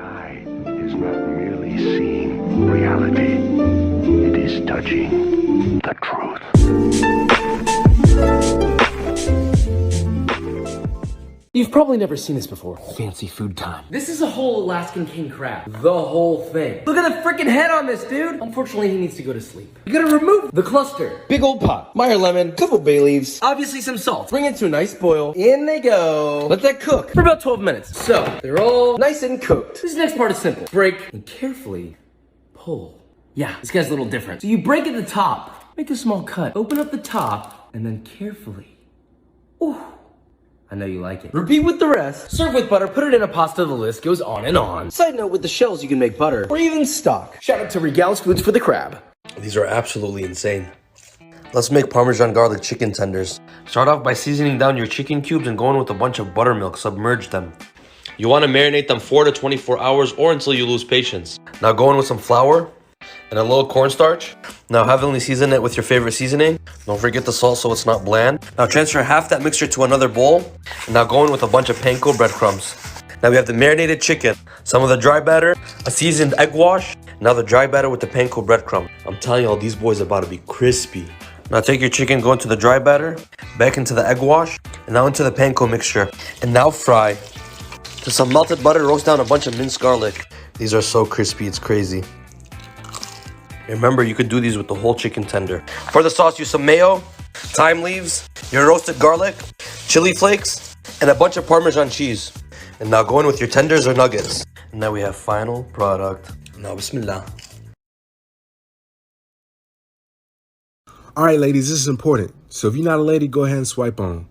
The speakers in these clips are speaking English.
eye is not merely seeing reality, it is touching the truth. You've probably never seen this before. Fancy food time. This is a whole Alaskan king crab. The whole thing. Look at the freaking head on this, dude. Unfortunately, he needs to go to sleep. You gotta remove the cluster. Big old pot. Meyer lemon, couple bay leaves, obviously some salt. Bring it to a nice boil. In they go. Let that cook for about 12 minutes. So, they're all nice and cooked. This next part is simple. Break and carefully pull. Yeah, this guy's a little different. So you break at the top. Make a small cut. Open up the top and then carefully. Ooh. I know you like it. Repeat with the rest. Serve with butter, put it in a pasta, the list goes on and on. Side note, with the shells you can make butter, or even stock. Shout out to Regal's Foods for the crab. These are absolutely insane. Let's make Parmesan garlic chicken tenders. Start off by seasoning down your chicken cubes and going with a bunch of buttermilk. Submerge them. You want to marinate them 4 to 24 hours or until you lose patience. Now go in with some flour and a little cornstarch. Now heavily season it with your favorite seasoning. Don't forget the salt so it's not bland. Now transfer half that mixture to another bowl. And now go in with a bunch of panko breadcrumbs. Now we have the marinated chicken, some of the dry batter, a seasoned egg wash. Now the dry batter with the panko breadcrumb. I'm telling y'all, these boys are about to be crispy. Now take your chicken, go into the dry batter, back into the egg wash, and now into the panko mixture. And now fry. To some melted butter, roast down a bunch of minced garlic. These are so crispy, it's crazy. Remember, you could do these with the whole chicken tender. For the sauce, use some mayo, thyme leaves, your roasted garlic, chili flakes, and a bunch of Parmesan cheese. And now go in with your tenders or nuggets. And now we have final product. Now, bismillah. All right, ladies, this is important. So if you're not a lady, go ahead and swipe on.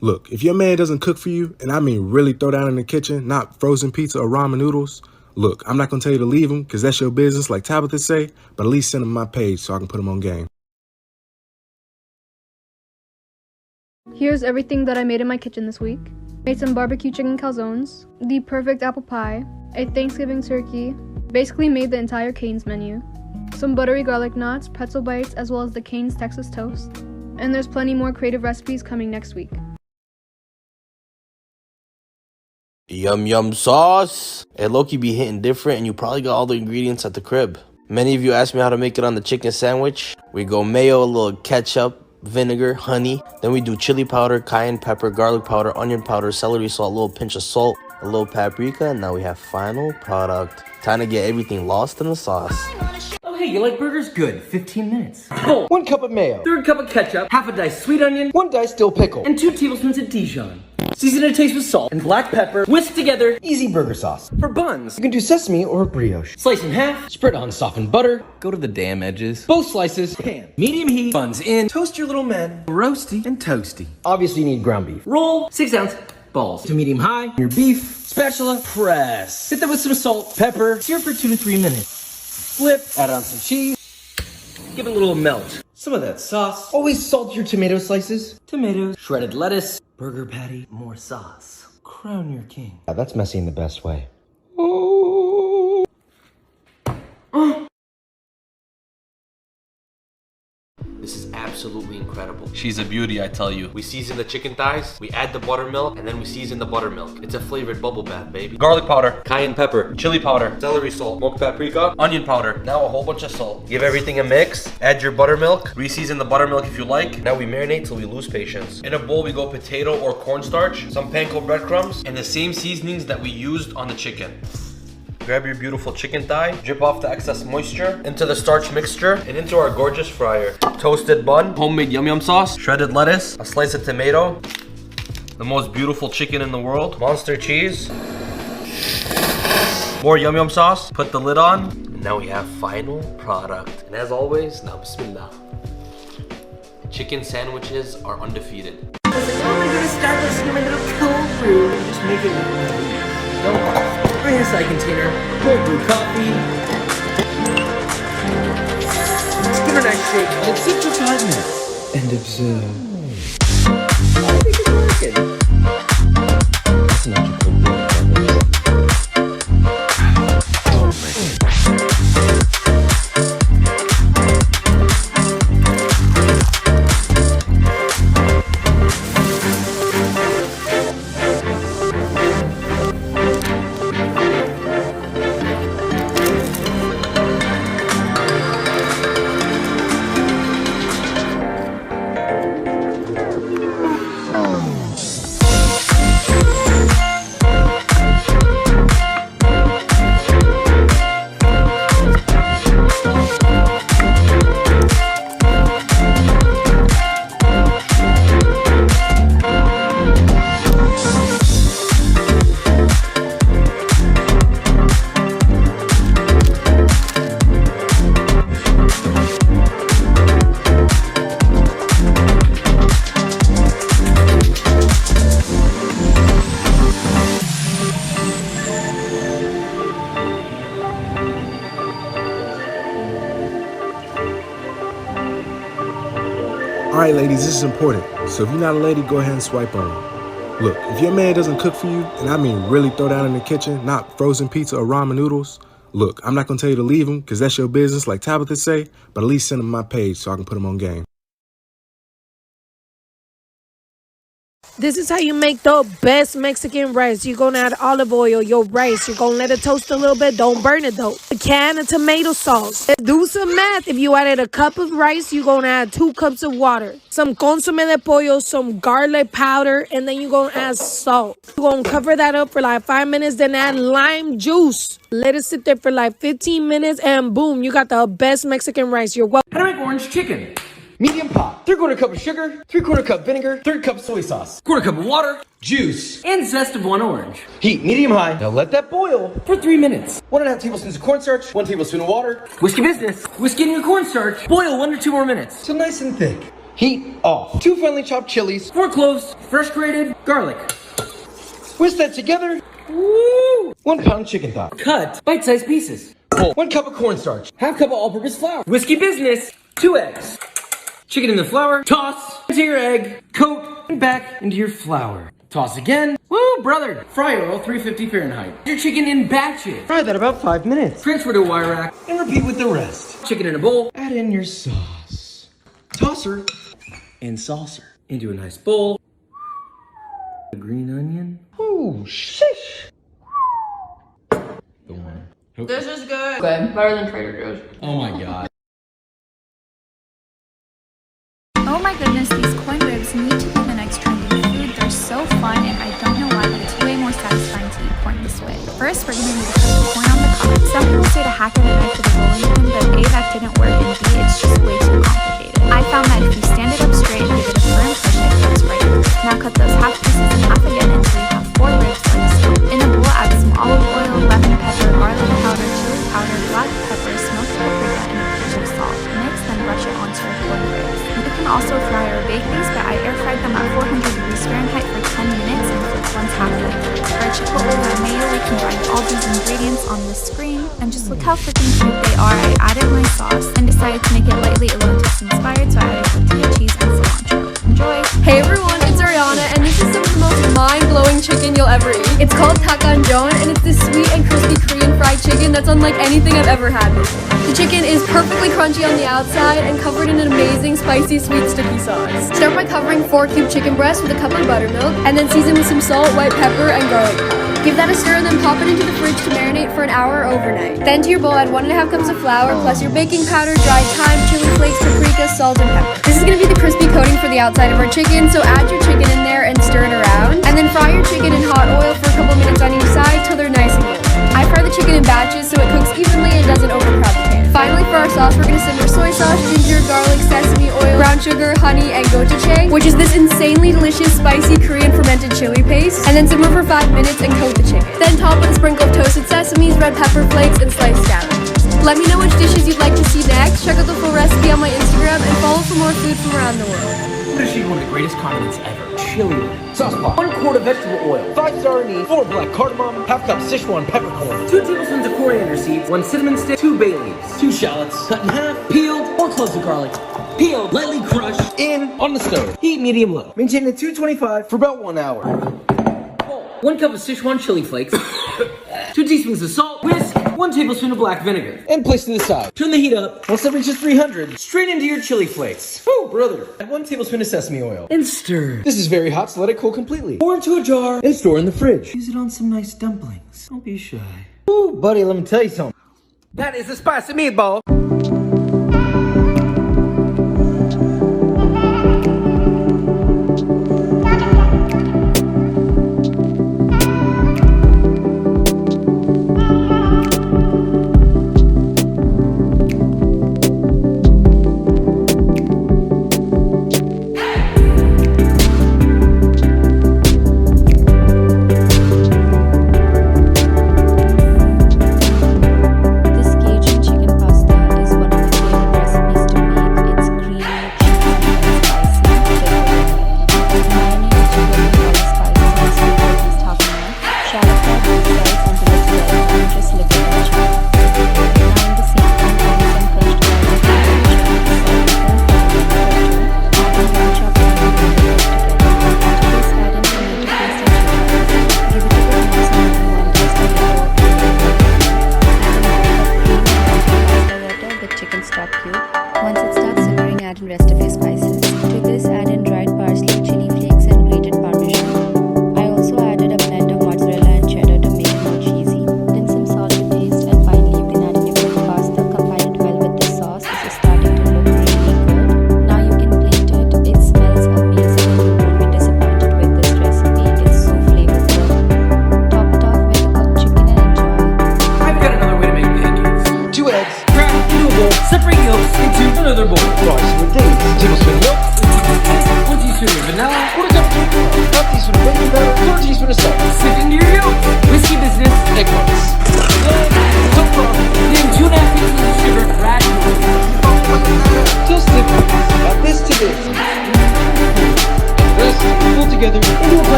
Look, if your man doesn't cook for you, and I mean really throw down in the kitchen, not frozen pizza or ramen noodles, look, I'm not going to tell you to leave him because that's your business, like Tabitha say, but at least send him my page so I can put him on game. Here's everything that I made in my kitchen this week. Made some barbecue chicken calzones, the perfect apple pie, a Thanksgiving turkey, basically made the entire Cane's menu, some buttery garlic knots, pretzel bites, as well as the Cane's Texas toast. And there's plenty more creative recipes coming next week. Yum yum sauce. It low-key be hitting different and you probably got all the ingredients at the crib. Many of you asked me how to make it on the chicken sandwich. We go mayo, a little ketchup, vinegar, honey. Then we do chili powder, cayenne pepper, garlic powder, onion powder, celery salt, a little pinch of salt, a little paprika, and now we have final product. Time to get everything lost in the sauce. Oh hey, you like burgers? Good. 15 minutes. Bowl. 1 cup of mayo. 3rd cup of ketchup. Half a diced sweet onion. 1 diced dill pickle. And 2 tablespoons of Dijon. Season to taste with salt and black pepper. Whisk together. Easy burger sauce. For buns, you can do sesame or brioche. Slice in half. Spread on softened butter. Go to the damn edges. Both slices. Pan. Medium heat. Buns in. Toast your little men. Roasty and toasty. Obviously you need ground beef. Roll 6-ounce balls to medium high. Your beef. Spatula. Press. Hit that with some salt, pepper. Sear for 2 to 3 minutes. Flip. Add on some cheese. Give it a little melt. Some of that sauce. Always salt your tomato slices. Tomatoes. Shredded lettuce. Burger patty. More sauce. Crown your king. That's messy in the best way. This is absolutely incredible. She's a beauty, I tell you. We season the chicken thighs, we add the buttermilk, and then we season the buttermilk. It's a flavored bubble bath, baby. Garlic powder, cayenne pepper, chili powder, celery salt, smoked paprika, onion powder. Now a whole bunch of salt. Give everything a mix, add your buttermilk, re-season the buttermilk if you like. Now we marinate till we lose patience. In a bowl, we go potato or cornstarch, some panko breadcrumbs, and the same seasonings that we used on the chicken. Grab your beautiful chicken thigh, drip off the excess moisture into the starch mixture and into our gorgeous fryer. Toasted bun, homemade yum yum sauce, shredded lettuce, a slice of tomato, the most beautiful chicken in the world, monster cheese, more yum yum sauce, put the lid on, and now we have final product. And as always, now bismillah. Chicken sandwiches are undefeated. Oh, I'm gonna start listening to my little cold brew and just make it. Bring a side container, cold brew coffee. Let's give her a nice shake. Let's sit for 5 minutes and observe. I think it's working. That's not your cold brew. Alright, ladies, this is important. So if you're not a lady, go ahead and swipe on. Look, if your man doesn't cook for you, and I mean really throw down in the kitchen, not frozen pizza or ramen noodles, look, I'm not gonna tell you to leave him, because that's your business, like Tabitha say, but at least send him my page so I can put him on game. This is how you make the best Mexican rice. You're going to add olive oil, your rice. You're going to let it toast a little bit. Don't burn it, though. A can of tomato sauce. Do some math. If you added a cup of rice, you're going to add 2 cups of water. Some consomme de pollo, some garlic powder, and then you're going to add salt. You're going to cover that up for like 5 minutes, then add lime juice. Let it sit there for like 15 minutes, and boom, you got the best Mexican rice. You're welcome. How to make orange chicken. Medium pot. 3/4 cup of sugar, 3/4 cup vinegar, 1/3 cup soy sauce, 1/4 cup of water, juice, and zest of 1 orange. Heat medium high. Now let that boil for 3 minutes. 1.5 tablespoons of cornstarch, 1 tablespoon of water. Whiskey business. Whisk in your cornstarch. Boil 1 to 2 more minutes. So nice and thick. Heat off. 2 finely chopped chilies, 4 cloves, fresh grated garlic. Whisk that together. Woo! 1 pound chicken thigh. Cut bite-sized pieces. Bowl. 1 cup of cornstarch. 1/2 cup of all-purpose flour. Whiskey business. 2 eggs. Chicken in the flour, toss into your egg, coat, and back into your flour. Toss again. Woo, brother! Fry oil 350 Fahrenheit. Your chicken in batches. Fry that about 5 minutes. Transfer to a wire rack and repeat with the rest. Chicken in a bowl. Add in your sauce. Tosser and saucer into a nice bowl. A green onion. Ooh, shish! The one. This is good. Good. Better than Trader Joe's. Oh my god. Oh my goodness, these corn ribs need to be the next trending food. They're so fun, and I don't know why, but it's way more satisfying to eat corn this way. First, we're going to need to cut the corn on the cob. Some people say to hack it and knife with a rolling pin, but A, that didn't work, and B, it's just way too complicated. I found that if you stand it up straight and give it a firm push, it cuts right through. Now cut those half pieces in half again until you have 4 ribs like so. In a bowl, add some olive oil, lemon pepper, garlic powder, chili powder, black pepper, smoked paprika, and a pinch of salt. Mix, then brush it onto your corn ribs. You can also fry or bake these, but I air fried them at 400 degrees Fahrenheit for 10 minutes and flip once halfway through. For chipotle by mayo, you can find all these ingredients on the screen, and just look how freaking cute they are. I added my sauce and decided to make it lightly Elon Twist inspired, so I added tortilla cheese and cilantro. Enjoy! Hey everyone, it's Ariana, and this is some of the most mind-blowing chicken you'll ever eat. It's called Takganjeon, and it's this sweet and crispy Korean fried chicken that's unlike anything I've ever had before. The chicken is perfectly crunchy on the outside and covered in an amazing spicy sweet sticky sauce. Start by covering 4 cube chicken breasts with a cup of buttermilk, and then season with some salt, white pepper, and garlic powder. Give that a stir and then pop it into the fridge to marinate for an hour overnight. Then to your bowl, add 1.5 cups of flour, plus your baking powder, dried thyme, chili flakes, paprika, salt, and pepper. This is going to be the crispy coating for the outside of our chicken, so add your chicken in there and stir it around. And then fry your chicken in hot oil for a couple minutes on each side till they're nice and golden. I fry the chicken in batches so it cooks evenly and doesn't overcrowd the pan. Finally, for our sauce, we're going to simmer soy sauce, ginger, garlic, sesame oil, brown sugar, honey, and gochujang, which is this insanely delicious, spicy Korean fermented chili paste, and then simmer for 5 minutes and coat the chicken. Then top with a sprinkle of toasted sesames, red pepper flakes, and sliced scallions. Let me know which dishes you'd like to see next. Check out the full recipe on my Instagram and follow for more food from around the world. What is she one of the greatest condiments ever? Chili. Sauce pot. 1 quart of vegetable oil. 5-star anise. 4 black cardamom. 1/2 cup Sichuan peppercorn. 2 tablespoons of coriander seeds. 1 cinnamon stick. 2 bay leaves. 2 shallots. Cut in half. Peeled. 4 cloves of garlic. Peeled. Lightly crushed. In on the stove. Heat medium low. Maintain at 225 for about 1 hour. 1 cup of Sichuan chili flakes. 2 teaspoons of salt. Whisk. 1 tablespoon of black vinegar. And place to the side. Turn the heat up. Once it reaches 300, straight into your chili flakes. Woo, brother. Add 1 tablespoon of sesame oil. And stir. This is very hot, so let it cool completely. Pour into a jar and store in the fridge. Use it on some nice dumplings. Don't be shy. Ooh, buddy, let me tell you something. That is a spicy meatball. This Cajun chicken pasta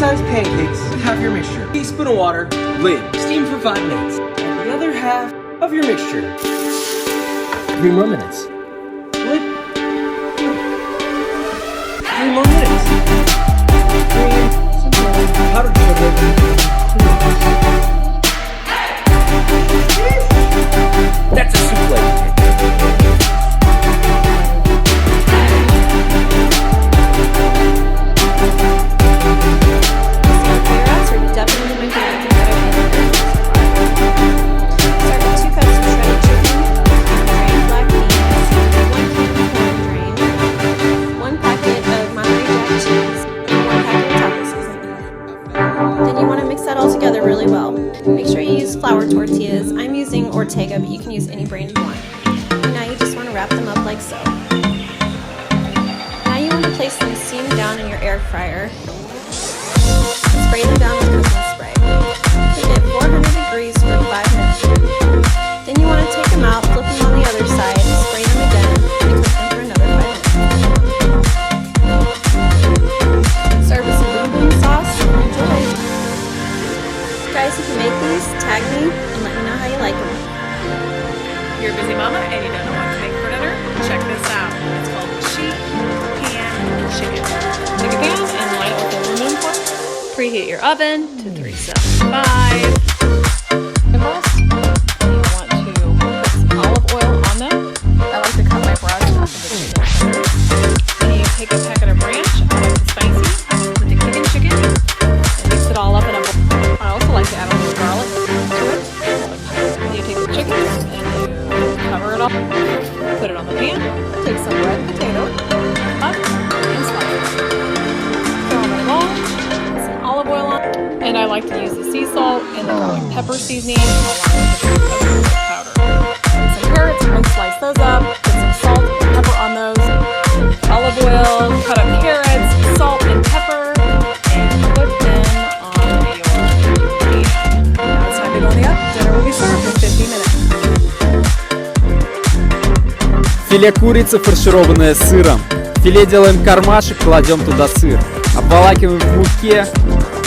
sized pancakes with half your mixture. Teaspoon of water, lid, steam for 5 minutes. And the other half of your mixture. 3 more minutes. Lid. 3 more minutes. Cream, powdered sugar. That's a souffle. Really well. Make sure you use flour tortillas. I'm using Ortega, but you can use any brand you want. And now you just want to wrap them up like so. Now you want to place them steamed down in your air fryer. Spray them down with cooking spray. Cook at 400 degrees for 5 minutes. Then you want to take them out, flip them on the other side, spray them again, and cook them for another 5 minutes. Serve with some boom boom sauce and enjoy. Guys, if you make these, tag me and let me know how you like them. You're a busy mama and you don't know what to make for dinner? Check this out. It's called cheap pan chicken. Take a pan and line it with aluminum foil. Preheat your oven to 375. You want to put some olive oil on them. I like to cut my brows off of the chicken. Then you take a packet of ranch. I like the spicy. Put the kicking chicken and mix it all up in a bowl. I also like to add a little garlic to it. Then you take the chicken and you cover it up, put it on the pan, take some red potato, up, and slice it. Throw them in a bowl, put some olive oil on, and I like to use the sea salt and the garlic pepper seasoning along with the green powder. Some carrots, and slice those up, put some salt and pepper on those, olive oil, cut up carrots, salt and pepper, and put them on your pan. Now it's time to go on the up. Dinner will be served in 50 minutes. Филе курицы, фаршированное сыром. Филе делаем кармашек, кладем туда сыр. Обволакиваем в муке.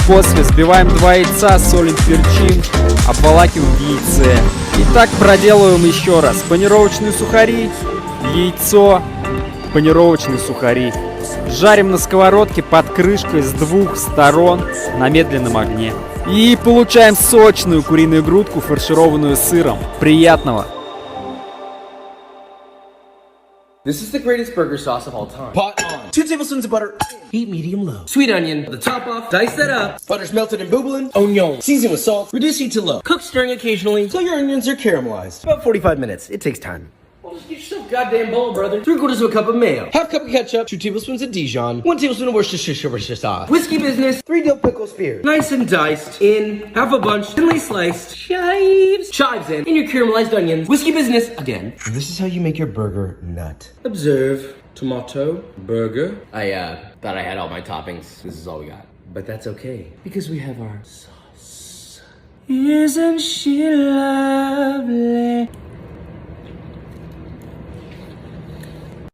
После взбиваем 2 яйца, солим, перчим. Обволакиваем в яйце. И так проделываем еще раз. Панировочные сухари, яйцо, панировочные сухари. Жарим на сковородке под крышкой с 2 сторон на медленном огне. И получаем сочную куриную грудку, фаршированную сыром. Приятного! This is the greatest burger sauce of all time. Pot on. 2 tablespoons of butter. Heat medium low. Sweet onion. The top off. Dice that up. Butter's melted in bubbling. Onion. Season with salt. Reduce heat to low. Cook stirring occasionally till your onions are caramelized. About 45 minutes. It takes time. Well, just get yourself a goddamn bowl, brother. 3/4 of a cup of mayo. Half cup of ketchup. 2 tablespoons of Dijon. 1 tablespoon of Worcestershire sauce. Whiskey business. 3 dill pickle spears. Nice and diced. In. Half a bunch. Thinly sliced. Chives. Chives in. And your caramelized onions. Whiskey business again. And this is how you make your burger nut. Observe. Tomato. Burger. I thought I had all my toppings. This is all we got. But that's okay. Because we have our sauce. Isn't she lovely?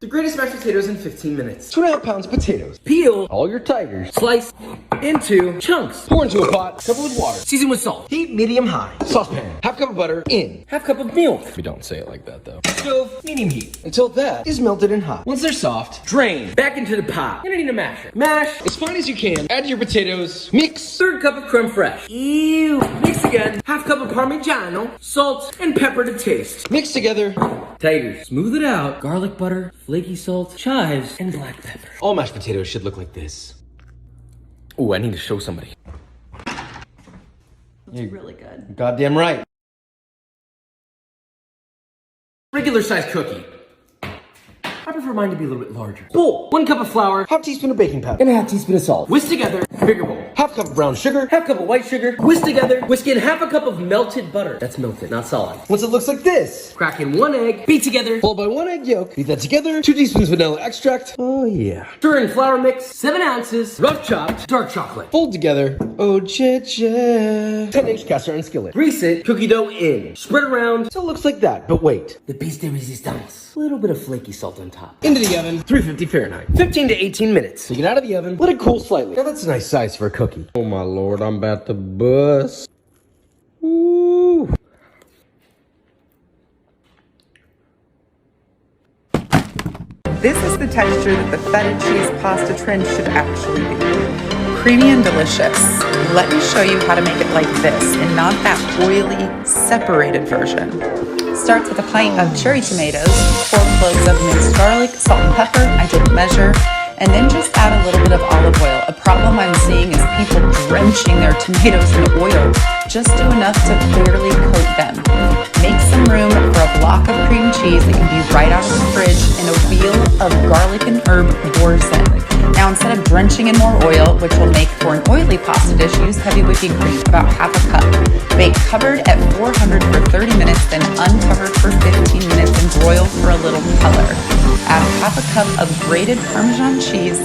The greatest mashed potatoes in 15 minutes. 2.5 pounds of potatoes. Peel all your tigers. Slice into chunks. Pour into a pot. Cover with water. Season with salt. Heat medium high. Saucepan. Half cup of butter. In. Half cup of milk. We don't say it like that though. Stove. Medium heat. Until that is melted and hot. Once they're soft, drain. Back into the pot. You're gonna need a masher. Mash as fine as you can. Add your potatoes. Mix. 1/3 cup of creme fraiche. Ew. Mix again. Half cup of Parmigiano. Salt and pepper to taste. Mix together. Tigers. Smooth it out. Garlic butter. Flaky salt, chives, and black pepper. All mashed potatoes should look like this. Ooh, I need to show somebody. It's really good. Goddamn right. Regular size cookie. I prefer mine to be a little bit larger. Bowl. 1 cup of flour, half teaspoon of baking powder, and a half teaspoon of salt. Whisk together. Bigger bowl. Half cup of brown sugar, half cup of white sugar. Whisk together. Whisk in half a cup of melted butter. That's melted, not solid. Once it looks like this, crack in 1 egg. Beat together. Followed by 1 egg yolk. Beat that together. 2 teaspoons vanilla extract. Oh yeah. Stir in flour mix. 7 ounces. Rough chopped dark chocolate. Fold together. Oh cha-cha. 10-inch cast iron skillet. Grease it. Cookie dough in. Spread around so it looks like that. But wait. The piece de resistance. A little bit of flaky salt on top. top. Into the oven, 350 Fahrenheit. 15 to 18 minutes. Take it out of the oven, let it cool slightly. Now that's a nice size for a cookie. Oh my lord, I'm about to bust. Ooh. This is the texture that the feta cheese pasta trend should actually be. Creamy and delicious. Let me show you how to make it like this and not that oily, separated version. Starts with a pint of cherry tomatoes, 4 cloves of minced garlic, salt and pepper, I didn't measure, and then just add a little bit of olive oil. A problem I'm seeing is people drenching their tomatoes in oil. Just do enough to barely coat them. Make some room for a block of cream cheese that can be right out of the fridge and a wheel of garlic and herb boursin. Now instead of drenching in more oil, which will make for an oily pasta dish, use heavy whipping cream, about half a cup. Bake covered at 400 for 30 minutes, then uncovered for 15 minutes and broil for a little color. Add half a cup of grated Parmesan cheese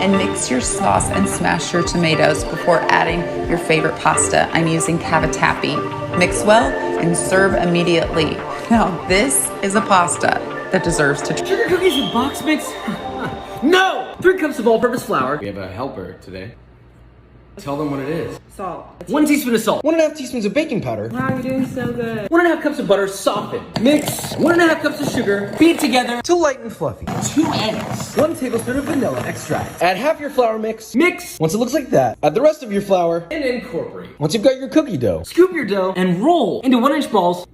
and mix your sauce and smash your tomatoes before adding your favorite pasta. I'm using cavatappi. Mix well and serve immediately. Now this is a pasta that deserves to... Sugar cookies with box mix? No! 3 cups of all-purpose flour. We have a helper today. Tell them what it is. Salt. 1 teaspoon of salt. 1.5 teaspoons of baking powder. Wow, you're doing so good. 1.5 cups of butter softened. Mix. 1.5 cups of sugar. Beat together till light and fluffy. 2 eggs. 1 tablespoon of vanilla extract. Add half your flour mix. Mix. Once it looks like that, add the rest of your flour and incorporate. Once you've got your cookie dough, scoop your dough and roll into 1-inch balls.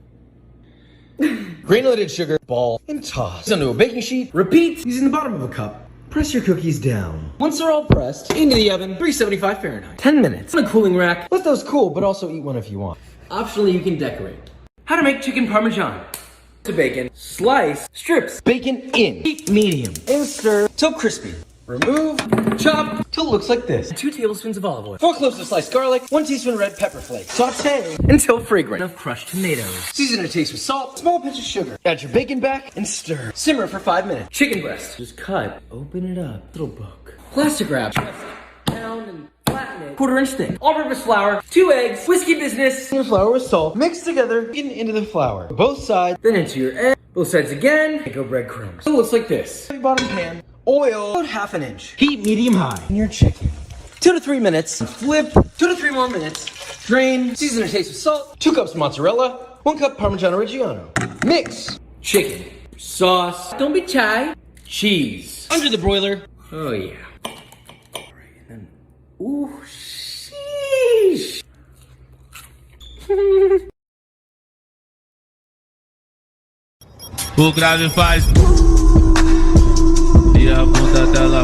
Granulated sugar, ball, and toss onto a baking sheet. Repeat using the bottom of a cup. Press your cookies down. Once they're all pressed, into the oven, 375 Fahrenheit. 10 minutes. On a cooling rack. Let those cool, but also eat one if you want. Optionally, you can decorate. How to make chicken parmesan. To bacon, slice, strips, bacon in, heat medium, and stir till crispy. Remove, chop, till it looks like this. 2 tablespoons of olive oil, 4 cloves of sliced garlic, 1 teaspoon red pepper flakes. Saute until fragrant of crushed tomatoes. Season to taste with salt, small pinch of sugar. Add your bacon back and stir. Simmer for 5 minutes. Chicken breast. Just cut, open it up. Little book. Plastic wrap. Down and flatten it. 1/4 inch thick. All-purpose flour, 2 eggs, whiskey business. Your flour with salt. Mix together, into the flour. Both sides, then into your egg. Both sides again. And go breadcrumbs. It looks like this. Bottom pan. Oil, about 1/2 inch. Heat medium high. And your chicken. 2 to 3 minutes. Flip. 2 to 3 more minutes. Drain. Season to taste with salt. 2 cups mozzarella. 1 cup Parmigiano Reggiano. Mix. Chicken. Sauce. Don't be shy. Cheese. Under the broiler. Oh yeah. Alright, and then. Ooh, sheesh. O grave faz e a bunda dela